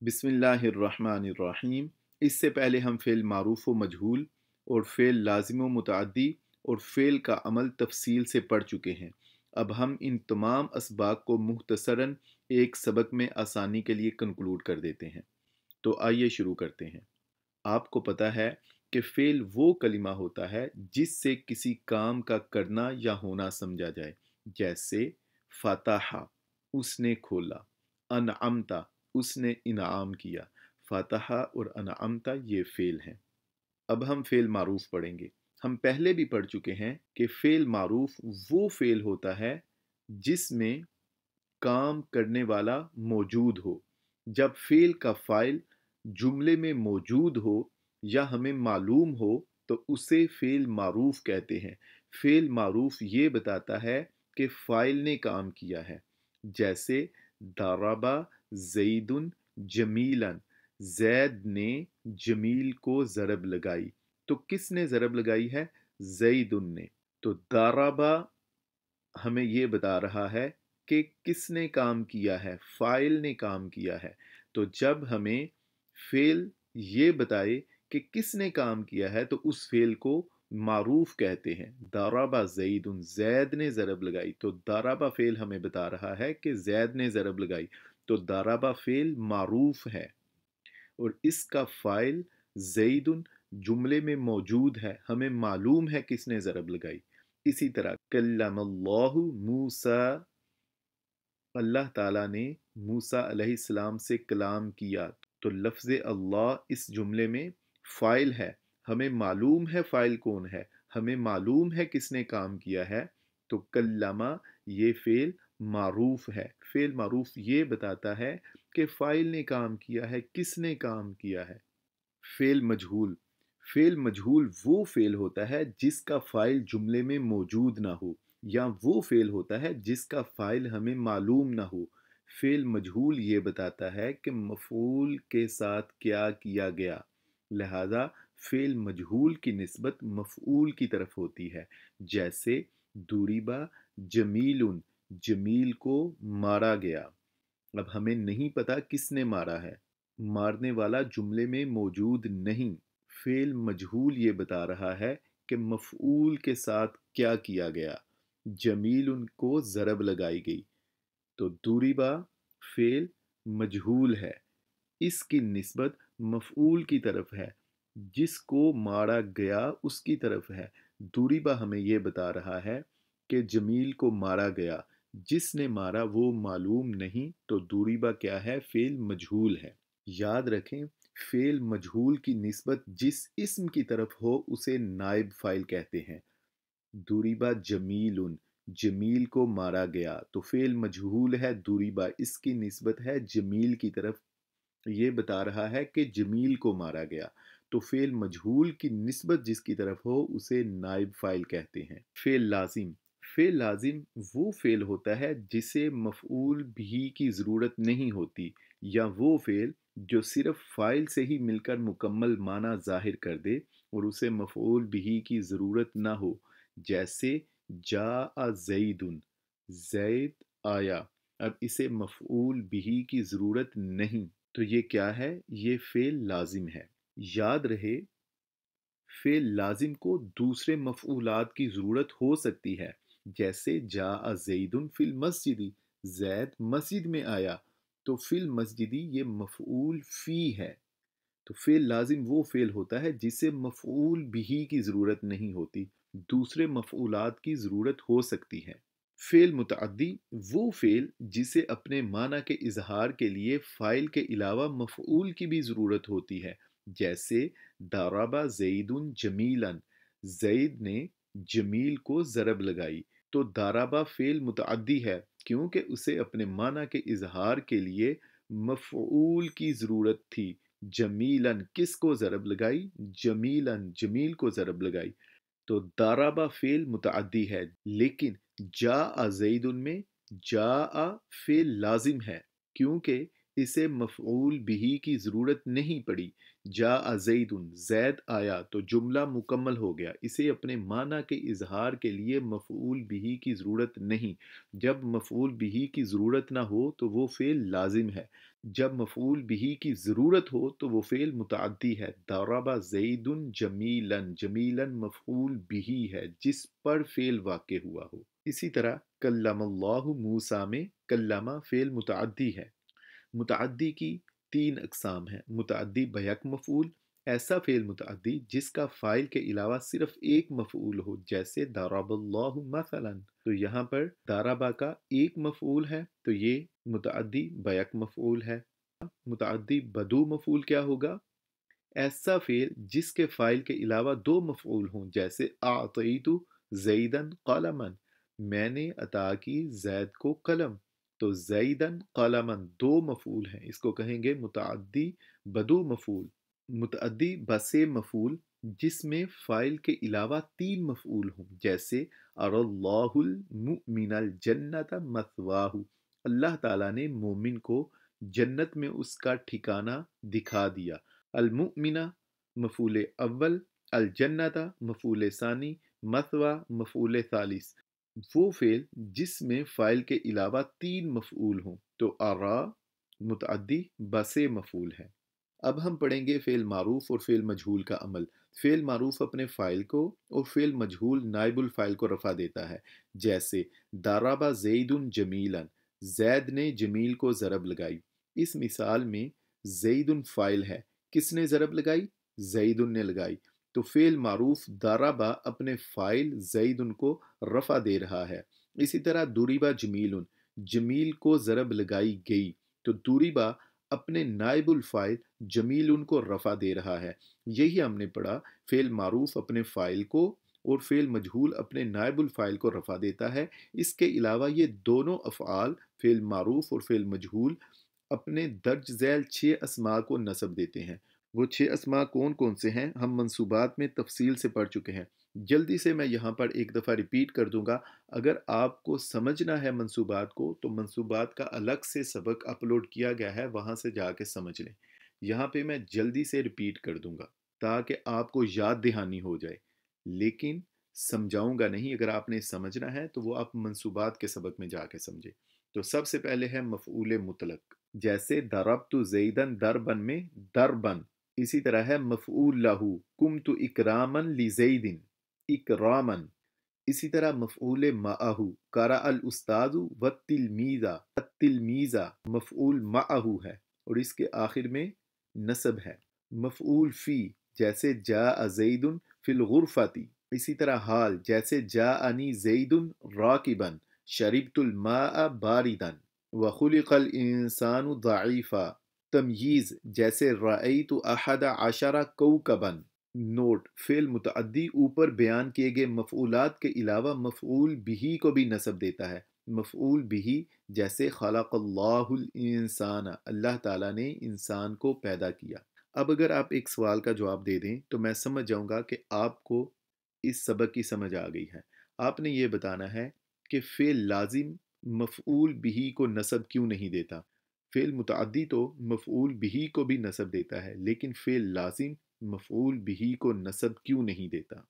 बिस्मिल्लाहिर्रहमानिर्रहीम। इससे पहले हम फ़ेल मारूफ़ व मजहूल और फ़ेल लाज़िम व मुतअद्दी और फ़ेल का अमल तफ़सील से पढ़ चुके हैं। अब हम इन तमाम असबाक को मुख्तसरन एक सबक में आसानी के लिए कंक्लूड कर देते हैं। तो आइए शुरू करते हैं। आपको पता है कि फ़ेल वो कलिमा होता है जिससे किसी काम का करना या होना समझा जाए, जैसे फ़तहा उसने खोला, अनअमता उसने इनाम किया। फ़तहा और अनअमता ये फ़ेल हैं। अब हम फ़ेल मारूफ पढ़ेंगे। हम पहले भी पढ़ चुके हैं कि फ़ेल मारूफ वो फ़ेल होता है जिसमें काम करने वाला मौजूद हो। जब फ़ेल का फ़ाइल जुमले में मौजूद हो या हमें मालूम हो तो उसे फ़ेल मारूफ कहते हैं। फ़ेल मारूफ ये बताता है कि फ़ाइल ने काम किया है। जैसे दरबा ज़ैदुन जमीलन, ज़ैद ने जमील को ज़रब लगाई। तो किसने ज़रब लगाई है? ज़ैदुन ने। तो दरबा हमें ये बता रहा है कि किसने काम किया है, फाइल ने काम किया है। तो जब हमें फेल ये बताए कि किसने काम किया है तो उस फेल को मारूफ कहते हैं। दाराबा जईदुन, जैद ने ज़रब लगाई। तो दाराबा फेल हमें बता रहा है कि जैद ने ज़रब लगाई। तो दाराबा फेल मारूफ है और इसका फाइल जईदुन जुमले में मौजूद है, हमें मालूम है किसने ज़रब लगाई। इसी तरह कल्लमल्लाहु मूसा, अल्लाह ताला ने मूसा अलैहिस्सलाम से कलाम किया। तो लफ्ज़ अल्लाह इस जुमले में फ़ाइल है, हमें मालूम है फ़ाइल कौन है, हमें मालूम है किसने काम किया है। तो कल्लमा ये फ़ेल मारूफ है। फ़ेल मारूफ ये बताता है कि फ़ाइल ने काम किया है, किसने काम किया है। फ़ेल मजहूल, फ़ेल मजहूल वो फ़ेल होता है जिसका फ़ाइल जुमले में मौजूद ना हो, या वो फ़ेल होता है जिसका फ़ाइल हमें मालूम ना हो। फ़ेल मजहूल ये बताता है कि मफ़ऊल के साथ क्या किया गया, लिहाजा फ़ेल मजहूल की निस्बत मफ़ऊल की तरफ होती है। जैसे दुरिबा जमीलुन, जमील को मारा गया। अब हमें नहीं पता किसने मारा है, मारने वाला जुमले में मौजूद नहीं। फेल मजहूल ये बता रहा है कि मफऊल के साथ क्या किया गया। जमील उनको ज़रब लगाई गई। तो दुरिबा फेल मजहूल है, इसकी निस्बत मफऊल की तरफ है, जिसको मारा गया उसकी तरफ है। दुरिबा हमें यह बता रहा है कि जमील को मारा गया, जिसने मारा वो मालूम नहीं। तो दुरिबा क्या है? फेल मजहूल है। याद रखें, फेल मजहूल की निस्बत जिस इस्म की तरफ हो उसे नाइब फाइल कहते हैं। दुरिबा जमीलुन, जमील को मारा गया। तो फेल मजहूल है दुरिबा, इसकी निस्बत है जमील की तरफ, ये बता रहा है कि जमील को मारा गया। तो फेल मजहूल की निस्बत जिसकी तरफ हो उसे नाइब फाइल कहते हैं। फेल लाजिम, फेल लाजिम वो फेल होता है जिसे मफऊल भी की ज़रूरत नहीं होती, या वो फेल जो सिर्फ फाइल से ही मिलकर मुकम्मल माना ज़ाहिर कर दे और उसे मफऊल भी की ज़रूरत ना हो। जैसे जा जैदुन, जैद आया। अब इसे मफऊल बिही की ज़रूरत नहीं, तो ये क्या है? ये फेल लाजिम है। याद रहे, फेल लाजिम को दूसरे मफऊलात की ज़रूरत हो सकती है। जैसे जा जैदुन फिल मस्जिदी, जैद मस्जिद में आया। तो फिल मस्जिदी ये मफऊल फ़ी है। तो फेल लाजिम वो फेल होता है जिसे मफऊल बिही की ज़रूरत नहीं होती, दूसरे मफऊलात की ज़रूरत हो सकती है। फेल मुतअद्दी वो फेल जिसे अपने माना के इजहार के लिए फ़ाइल के अलावा मफऊल की भी ज़रूरत होती है। जैसे दाराबा जैदुन जमीलन, जैद ने जमील को ज़रब लगाई। तो दाराबा फेल मुतअद्दी है क्योंकि उसे अपने माना के इजहार के लिए मफऊल की ज़रूरत थी। जमीलन किसको ज़रब लगाई? जमीलन, जमील को ज़रब लगाई। तो दाराबा फेल मुतअद्दी है, लेकिन जा जैदुन में जा फेल लाजिम है क्योंकि इसे मफ़ऊल बिही की ज़रूरत नहीं पड़ी। जा ज़ैदुन, ज़ैद आया तो जुमला मुकम्मल हो गया। इसे अपने माना के इजहार के लिए मफ़ऊल बिही की ज़रूरत नहीं। जब मफ़ऊल बिही की ज़रूरत ना हो तो वो फ़ेल लाजिम है। जब मफ़ऊल बिही की ज़रूरत हो तो वो फ़ेल मुतअद्दी है। दरबा ज़ैदुन जमीलन, जमीलन मफ़ऊल बिही है जिस पर फ़ेल वाक़े हुआ हो। इसी तरह कल्लमल्लाहु मूसा में कल्लमा फ़ेल मुतअद्दी है। मुतअद्दी की तीन अक़साम हैं। मुतअद्दी बयक मफ़ऊल, ऐसा फ़ेल मुतअद्दी जिसका फ़ाइल के अलावा सिर्फ एक मफ़ऊल हो, जैसे दरबल्लाहु मसलन। तो यहाँ पर दरबा का एक मफ़ऊल है तो ये मुतअद्दी बयक मफ़ऊल है। मुतअद्दी बदू मफ़ऊल क्या होगा? ऐसा फ़ेल जिसके फ़ाइल के अलावा दो मफ़ऊल हों, जैसे आतईतु ज़ैदन क़लमन, मैंने अता की ज़ैद को कलम। तो ज़ैदन क़लमन दो मफ़ऊल हैं, इसको कहेंगे मुतअद्दी बदू मफ़ऊल। मुतअद्दी बसे मफ़ऊल जिसमें फ़ाइल के अलावा तीन मफ़ऊल हों, जैसे अरल्लाहुल मुमिनल जन्नत मथवाहु, अल्लाह ताला ने मोमिन को जन्नत में उसका ठिकाना दिखा दिया। अलमुमिना मफ़ूल अव्वल, अलजन्नता मफ़ूल सानी, मथवा मफ़ूल सालिस। वो फ़ेल जिसमें फ़ाइल के अलावा तीन मफ़ऊल हों, तो अरा मुतअद्दी बसे मफ़ऊल है। अब हम पढ़ेंगे फ़ेल मारूफ और फ़ेल मजहूल का अमल। फ़ेल मारूफ अपने फ़ाइल को और फ़ेल मजहूल नाइबुल फ़ाइल को रफ़ा देता है। जैसे दरबा ज़ैदुन जमीलन, ज़ैद ने जमील को ज़रब लगाई। इस मिसाल में ज़ैदुन फ़ाइल है, किसने ज़रब लगाई? ज़ैदुन ने लगाई। तो फ़ेल मारूफ दरबा अपने फ़ाइल ज़ैदुन को रफ़ा दे रहा है। इसी तरह दुरिबा जमीलुन, जमील को ज़रब लगाई गई। तो दुरिबा अपने नाइबुल फ़ाइल जमील उनको रफ़ा दे रहा है। यही हमने पढ़ा, फ़ेल मारूफ अपने फ़ाइल को और फ़ेल मजहूल अपने नाइबुल फ़ाइल को रफ़ा देता है। इसके अलावा ये दोनों अफ़आल फ़ेल मारूफ और फ़ेल मजहूल अपने दर्ज झैल 6 अस्मा को नस्ब देते हैं। वो 6 अस्मा कौन कौन से हैं हम मंसूबात में तफसील से पढ़ चुके हैं। जल्दी से मैं यहाँ पर एक दफ़ा रिपीट कर दूंगा। अगर आपको समझना है मंसूबात को तो मंसूबात का अलग से सबक अपलोड किया गया है, वहाँ से जाके समझ लें। यहाँ पे मैं जल्दी से रिपीट कर दूंगा ताकि आपको याद दहानी हो जाए, लेकिन समझाऊंगा नहीं। अगर आपने समझना है तो वो आप मंसूबात के सबक में जाके समझे। तो सबसे पहले है मफ़ऊल मुतलक, जैसे दरबतु ज़ैदन दरबन में दरबन। इसी तरह है मफ़ऊल लहू, कुमतु इकरामन लिज़ैदिन, इकरामन। इसी तरह मफ़ऊल मअहू, करा अल उस्तादु व तिलमीज़ा, तिलमीज़ा मफ़ऊल मअहू है और इसके आखिर में नस्ब है। मफ़ऊल फ़ी, जैसे जा ज़ैदुन फ़िल गुरफ़ती। इसी तरह हाल, जैसे जा अनी ज़ैदुन राकिबन, शरिबतुल माअ बारिदन, व खुलिक़ल इंसानु दईफ़ा। तमयीज़, जैसे रअयतु अहद अशरा कौकबन। नोट, फ़ेल मुतअद्दी ऊपर बयान किए गए मफ़ऊलात के अलावा मफ़ऊल बिही को भी नस्ब देता है। मफ़ऊल बिही जैसे खलक़ल्लाहुल इंसाना, अल्लाह ताला ने इंसान को पैदा किया। अब अगर आप एक सवाल का जवाब दे दें तो मैं समझ जाऊंगा कि आपको इस सबक की समझ आ गई है। आपने ये बताना है कि फ़ेल लाजिम मफ़ऊल बिही को नस्ब क्यों नहीं देता। फ़ेल मुतअद्दी तो मफ़ऊल बिही को भी नस्ब देता है, लेकिन फ़ेल लाजिम मफ़ऊल बिही को नस्ब क्यों नहीं देता।